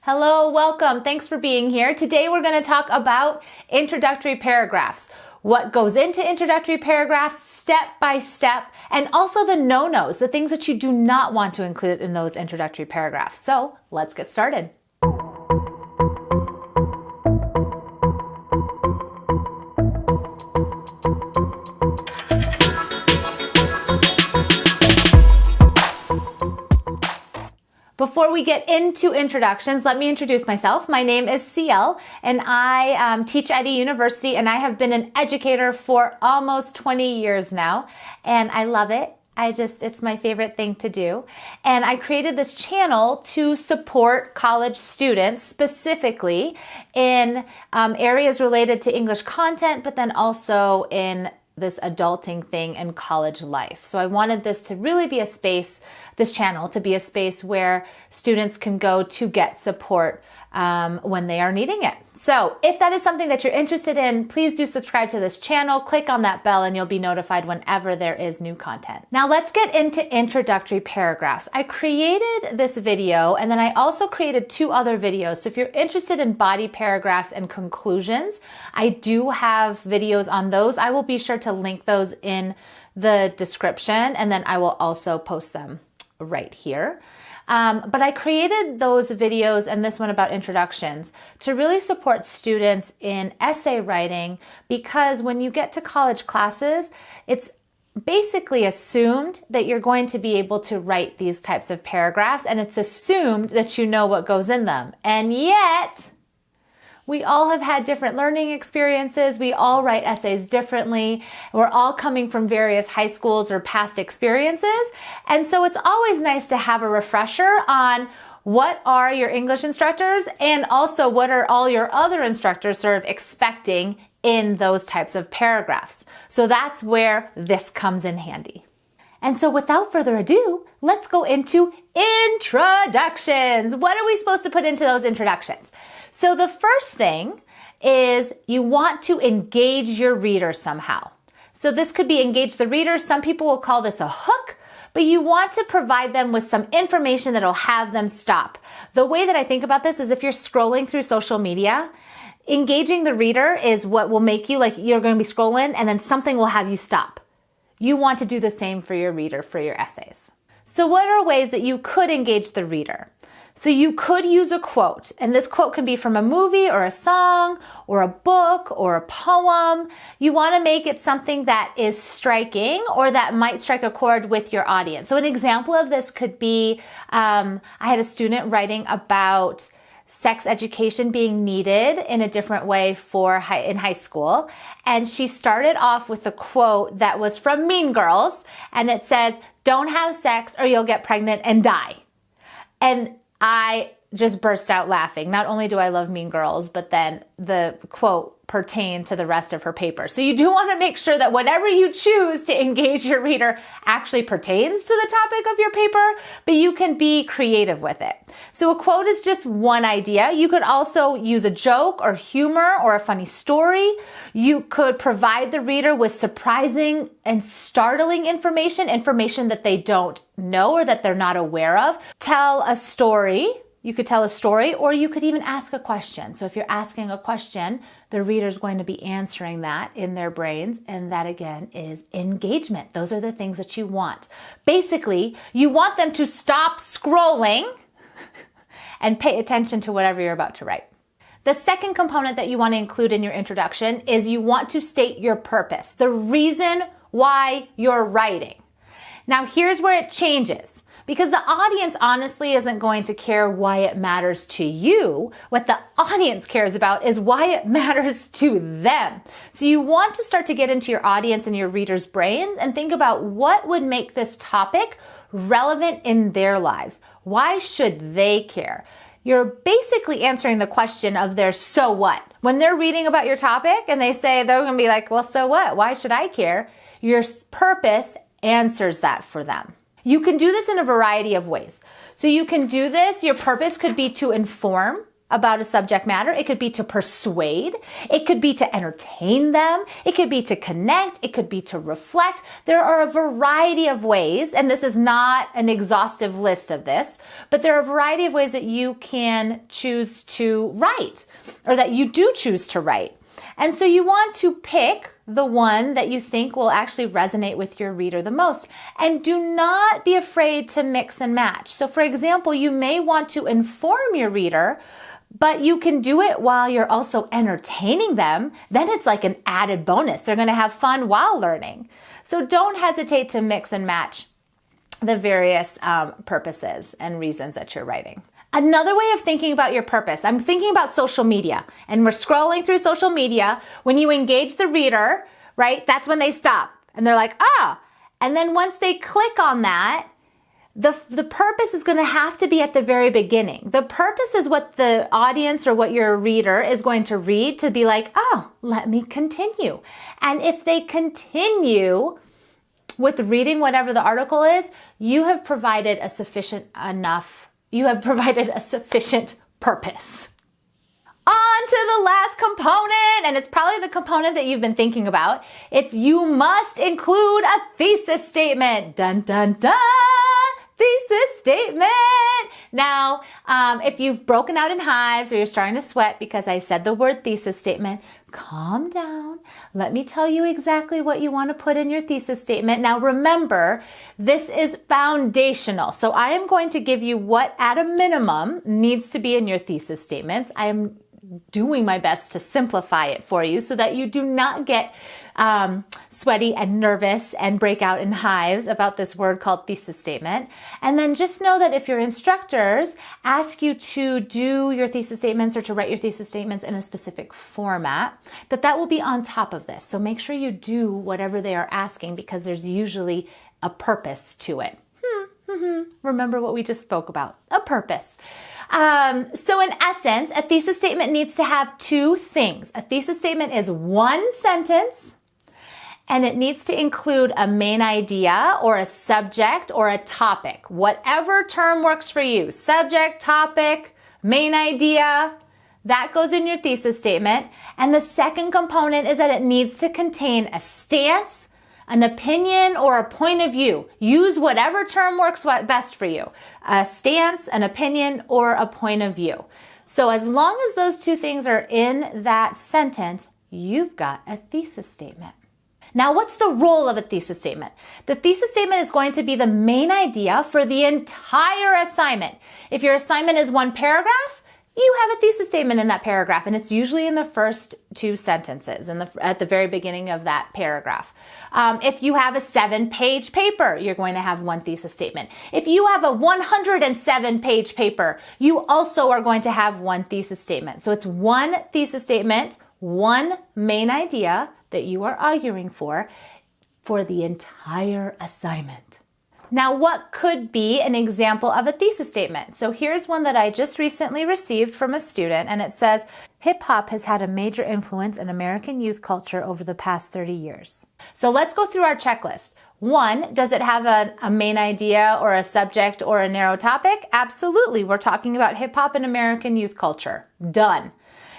Hello, welcome. Thanks for being here. Today we're going to talk about introductory paragraphs, what goes into introductory paragraphs step by step, and also the no-nos, the things that you do not want to include in those introductory paragraphs. So let's get started. Before we get into introductions, let me introduce myself. My name is CL, and I teach at a university, and I have been an educator for almost 20 years now, and I love it. It's my favorite thing to do. And I created this channel to support college students, specifically in areas related to English content, but then also in this adulting thing in college life. So I wanted this to really be a space, this channel to be a space where students can go to get support when they are needing it. So if that is something that you're interested in, please do subscribe to this channel, click on that bell, and you'll be notified whenever there is new content. Now let's get into introductory paragraphs. I created this video, and then I also created two other videos. So if you're interested in body paragraphs and conclusions, I do have videos on those. I will be sure to link those in the description, and then I will also post them right here. But I created those videos and this one about introductions to really support students in essay writing, because when you get to college classes, it's basically assumed that you're going to be able to write these types of paragraphs, and it's assumed that you know what goes in them. And yet, we all have had different learning experiences. We all write essays differently. We're all coming from various high schools or past experiences. And so it's always nice to have a refresher on what are your English instructors and also what are all your other instructors sort of expecting in those types of paragraphs. So that's where this comes in handy. And so without further ado, let's go into introductions. What are we supposed to put into those introductions? So the first thing is you want to engage your reader somehow. So this could be engage the reader. Some people will call this a hook, but you want to provide them with some information that'll have them stop. The way that I think about this is if you're scrolling through social media, engaging the reader is what will make you, like, you're going to be scrolling and then something will have you stop. You want to do the same for your reader for your essays. So what are ways that you could engage the reader? So you could use a quote, and this quote can be from a movie or a song or a book or a poem. You want to make it something that is striking or that might strike a chord with your audience. So an example of this could be, I had a student writing about sex education being needed in a different way in high school. And she started off with a quote that was from Mean Girls, and it says, "Don't have sex or you'll get pregnant and die." And I just burst out laughing. Not only do I love Mean Girls, but then the quote pertained to the rest of her paper. So you do want to make sure that whatever you choose to engage your reader actually pertains to the topic of your paper, but you can be creative with it. So a quote is just one idea. You could also use a joke or humor or a funny story. You could provide the reader with surprising and startling information that they don't know or that they're not aware of. Tell a story. You could tell a story, or you could even ask a question. So if you're asking a question, the reader's going to be answering that in their brains, and that again is engagement. Those are the things that you want. Basically, you want them to stop scrolling and pay attention to whatever you're about to write. The second component that you want to include in your introduction is you want to state your purpose, the reason why you're writing. Now here's where it changes. Because the audience honestly isn't going to care why it matters to you. What the audience cares about is why it matters to them. So you want to start to get into your audience and your readers' brains and think about what would make this topic relevant in their lives. Why should they care? You're basically answering the question of their so what. When they're reading about your topic and they say, they're going to be like, well, so what? Why should I care? Your purpose answers that for them. You can do this in a variety of ways. So you can do this, your purpose could be to inform, about a subject matter. It could be to persuade. It could be to entertain them. It could be to connect. It could be to reflect. There are a variety of ways, and this is not an exhaustive list of this, but there are a variety of ways that you can choose to write, or that you do choose to write. And so you want to pick the one that you think will actually resonate with your reader the most. And do not be afraid to mix and match. So for example, you may want to inform your reader, but you can do it while you're also entertaining them. Then it's like an added bonus. They're going to have fun while learning. So don't hesitate to mix and match the various purposes and reasons that you're writing. Another way of thinking about your purpose, I'm thinking about social media, and we're scrolling through social media. When you engage the reader, right, that's when they stop and they're like, ah, and then once they click on that, the purpose is going to have to be at the very beginning. The purpose is what the audience or what your reader is going to read to be like, oh, let me continue. And if they continue with reading whatever the article is, you have provided a sufficient purpose. On to the last component, and it's probably the component that you've been thinking about. It's you must include a thesis statement. Dun, dun, dun. Thesis statement. Now, if you've broken out in hives or you're starting to sweat because I said the word thesis statement, calm down. Let me tell you exactly what you want to put in your thesis statement. Now, remember, this is foundational. So I am going to give you what, at a minimum, needs to be in your thesis statements. I am doing my best to simplify it for you so that you do not get sweaty and nervous and break out in hives about this word called thesis statement. And then just know that if your instructors ask you to do your thesis statements or to write your thesis statements in a specific format, that will be on top of this. So make sure you do whatever they are asking, because there's usually a purpose to it. Remember what we just spoke about, a purpose. So in essence, a thesis statement needs to have two things. A thesis statement is one sentence, and it needs to include a main idea or a subject or a topic, whatever term works for you. Subject, topic, main idea, that goes in your thesis statement. And the second component is that it needs to contain a stance, an opinion, or a point of view. Use whatever term works best for you. A stance, an opinion, or a point of view. So as long as those two things are in that sentence, you've got a thesis statement. Now, what's the role of a thesis statement? The thesis statement is going to be the main idea for the entire assignment. If your assignment is one paragraph, you have a thesis statement in that paragraph, and it's usually in the first two sentences at the very beginning of that paragraph. If you have a 7-page paper, you're going to have one thesis statement. If you have a 107-page paper, you also are going to have one thesis statement. So it's one thesis statement, one main idea that you are arguing for the entire assignment. Now, what could be an example of a thesis statement? So here's one that I just recently received from a student, and it says, hip-hop has had a major influence in American youth culture over the past 30 years. So let's go through our checklist. 1, does it have a main idea or a subject or a narrow topic? Absolutely. We're talking about hip-hop and American youth culture. Done.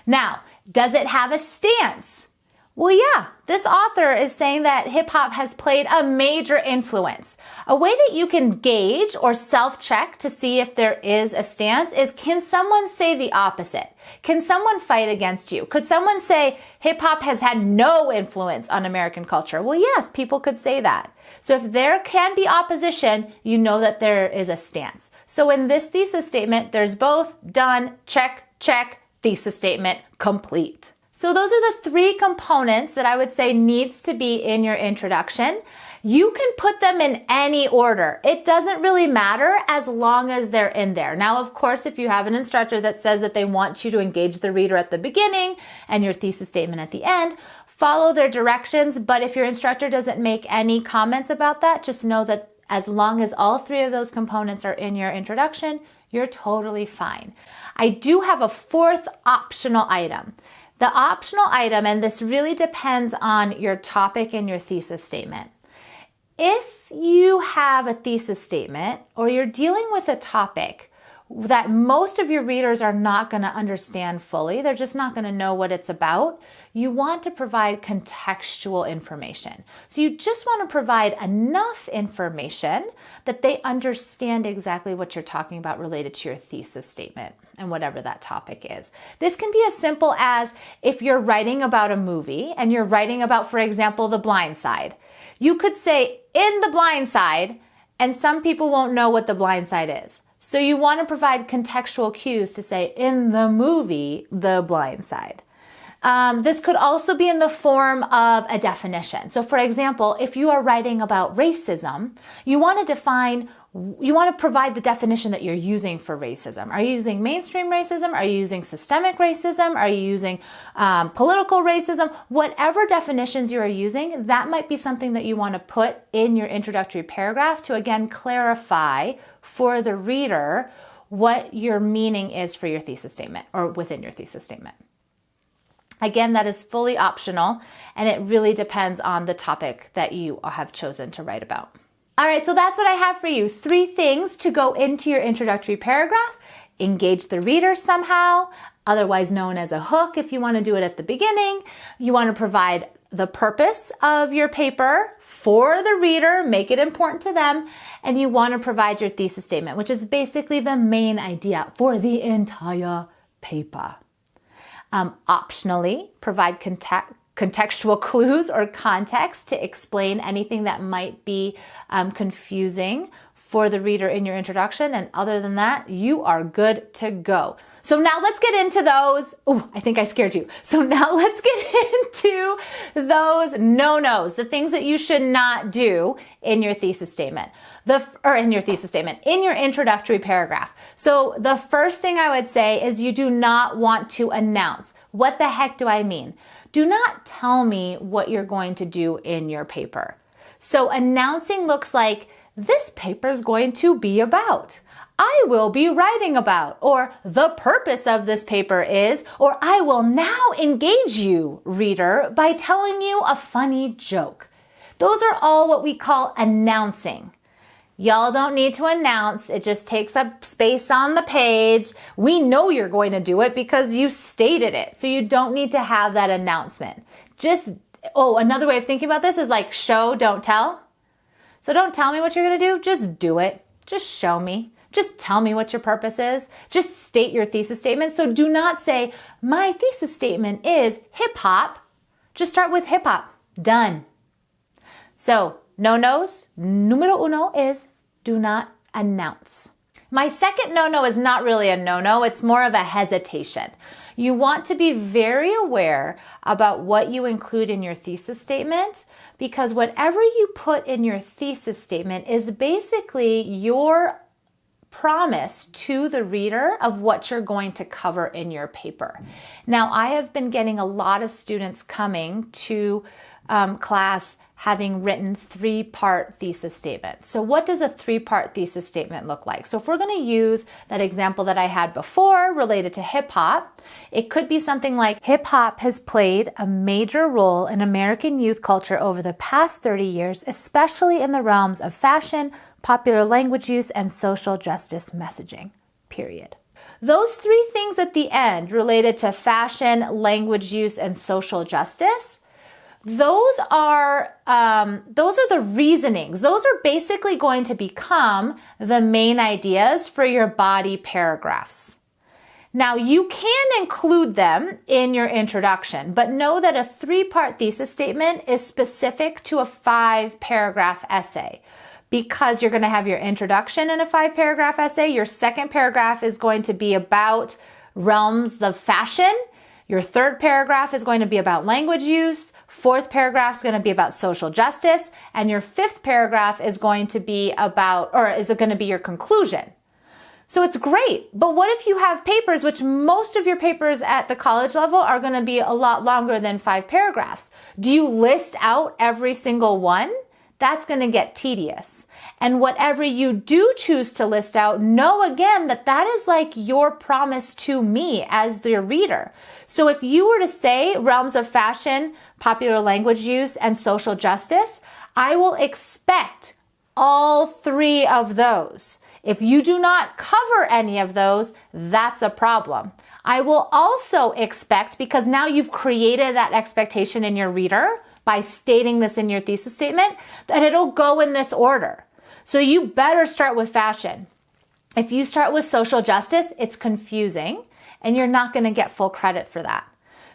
Now, does it have a stance? Well, yeah, this author is saying that hip hop has played a major influence. A way that you can gauge or self-check to see if there is a stance is, can someone say the opposite? Can someone fight against you? Could someone say hip hop has had no influence on American culture? Well, yes, people could say that. So if there can be opposition, you know that there is a stance. So in this thesis statement, there's both. Done, check, check, thesis statement, complete. So those are the 3 components that I would say needs to be in your introduction. You can put them in any order. It doesn't really matter as long as they're in there. Now, of course, if you have an instructor that says that they want you to engage the reader at the beginning and your thesis statement at the end, follow their directions. But if your instructor doesn't make any comments about that, just know that as long as all 3 of those components are in your introduction, you're totally fine. I do have a 4th optional item. The optional item, and this really depends on your topic and your thesis statement. If you have a thesis statement or you're dealing with a topic that most of your readers are not going to understand fully. They're just not going to know what it's about. You want to provide contextual information. So you just want to provide enough information that they understand exactly what you're talking about related to your thesis statement and whatever that topic is. This can be as simple as if you're writing about a movie and you're writing about, for example, The Blind Side. You could say, in The Blind Side, and some people won't know what The Blind Side is. So you want to provide contextual cues to say, in the movie, The Blind Side. This could also be in the form of a definition. So for example, if you are writing about racism, you want to provide the definition that you're using for racism. Are you using mainstream racism? Are you using systemic racism? Are you using political racism? Whatever definitions you are using, that might be something that you want to put in your introductory paragraph to again clarify for the reader what your meaning is for your thesis statement or within your thesis statement. Again, that is fully optional, and it really depends on the topic that you have chosen to write about. All right, so that's what I have for you. 3 things to go into your introductory paragraph. Engage the reader somehow, otherwise known as a hook if you want to do it at the beginning. You want to provide the purpose of your paper for the reader, make it important to them, and you want to provide your thesis statement, which is basically the main idea for the entire paper. Optionally, provide contextual clues or context to explain anything that might be confusing for the reader in your introduction. And other than that, you are good to go. So now let's get into those. Oh, I think I scared you. So now let's get into those no-nos, the things that you should not do in your thesis statement. In your introductory paragraph. So the first thing I would say is you do not want to announce. What the heck do I mean? Do not tell me what you're going to do in your paper. So announcing looks like, this paper is going to be about, I will be writing about, or the purpose of this paper is, or I will now engage you, reader, by telling you a funny joke. Those are all what we call announcing. Y'all don't need to announce. It just takes up space on the page. We know you're going to do it because you stated it. So you don't need to have that announcement. Another way of thinking about this is like show, don't tell. So don't tell me what you're going to do. Just do it. Just show me. Just tell me what your purpose is. Just state your thesis statement. So do not say, my thesis statement is hip hop. Just start with hip hop. Done. So no-nos, numero uno is do not announce. My second no-no is not really a no-no. It's more of a hesitation. You want to be very aware about what you include in your thesis statement, because whatever you put in your thesis statement is basically your promise to the reader of what you're going to cover in your paper. Now, I have been getting a lot of students coming to class having written 3-part thesis statement. So what does a 3-part thesis statement look like? So if we're going to use that example that I had before related to hip hop, it could be something like, hip hop has played a major role in American youth culture over the past 30 years, especially in the realms of fashion, popular language use, and social justice messaging, period. Those 3 things at the end related to fashion, language use, and social justice, those are the reasonings. Those are basically going to become the main ideas for your body paragraphs. Now, you can include them in your introduction, but know that a 3-part thesis statement is specific to a 5-paragraph essay. Because you're going to have your introduction in a 5-paragraph essay, your second paragraph is going to be about realms of fashion. Your third paragraph is going to be about language use. 4th paragraph is going to be about social justice. And your 5th paragraph is going to be your conclusion. So it's great. But what if you have papers, which most of your papers at the college level are going to be a lot longer than 5 paragraphs? Do you list out every single one? That's going to get tedious. And whatever you do choose to list out, know again that that is like your promise to me as the reader. So if you were to say realms of fashion, popular language use, and social justice, I will expect all 3 of those. If you do not cover any of those, that's a problem. I will also expect, because now you've created that expectation in your reader by stating this in your thesis statement, that it'll go in this order. So you better start with fashion. If you start with social justice, it's confusing and you're not going to get full credit for that.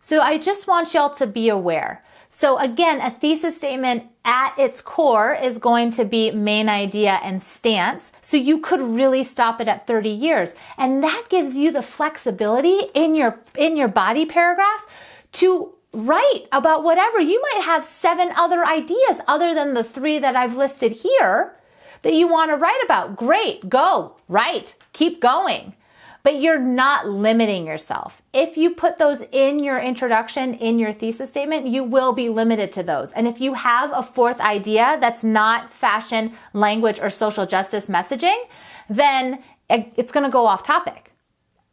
So I just want y'all to be aware. So again, a thesis statement at its core is going to be main idea and stance. So you could really stop it at 30 years. And that gives you the flexibility in your body paragraphs to write about whatever. You might have 7 other ideas other than the 3 that I've listed here that you want to write about. Great, go, write, keep going. But you're not limiting yourself. If you put those in your introduction, in your thesis statement, you will be limited to those. And if you have a 4th idea that's not fashion, language, or social justice messaging, then it's going to go off topic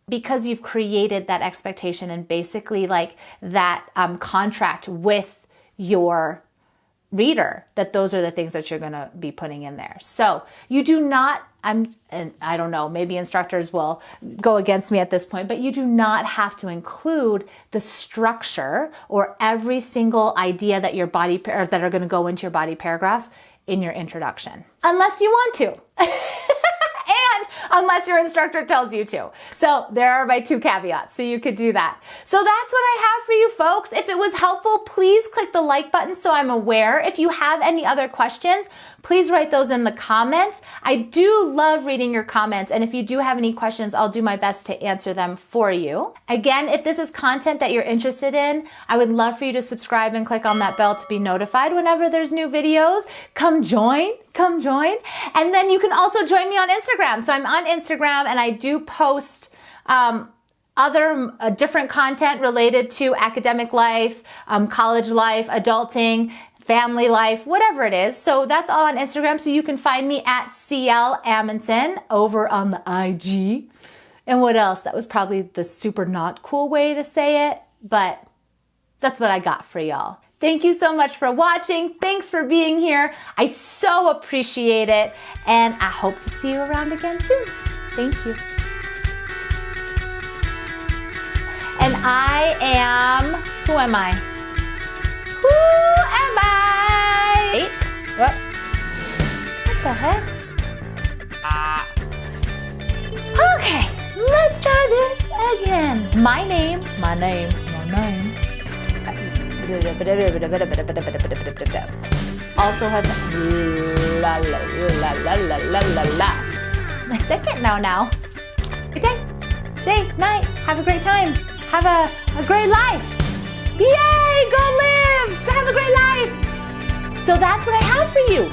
because you've created that expectation and basically like that contract with your reader that those are the things that you're going to be putting in there. So you do not, and I don't know, maybe instructors will go against me at this point, but you do not have to include the structure or every single idea that your body or that are going to go into your body paragraphs in your introduction, unless you want to. And unless your instructor tells you to. So there are my 2 caveats. So you could do that. So that's what I have for you folks. If it was helpful, please click the like button so I'm aware. If you have any other questions, please write those in the comments. I do love reading your comments. And if you do have any questions, I'll do my best to answer them for you. Again, if this is content that you're interested in, I would love for you to subscribe and click on that bell to be notified whenever there's new videos. Come join. And then you can also join me on Instagram. So I'm on Instagram and I do post other different content related to academic life, college life, adulting, family life, whatever it is. So that's all on Instagram. So you can find me at CL Amundsen over on the IG. And what else? That was probably the super not cool way to say it, but that's what I got for y'all. Thank you so much for watching. Thanks for being here. I so appreciate it. And I hope to see you around again soon. Thank you. And I am, who am I? Who am I? 8? What the heck? Okay, let's try this again. My name. Also has la. My second now. Good day, night. Have a great time. Have a great life. Yay, go live. Have a great life. So that's what I have for you.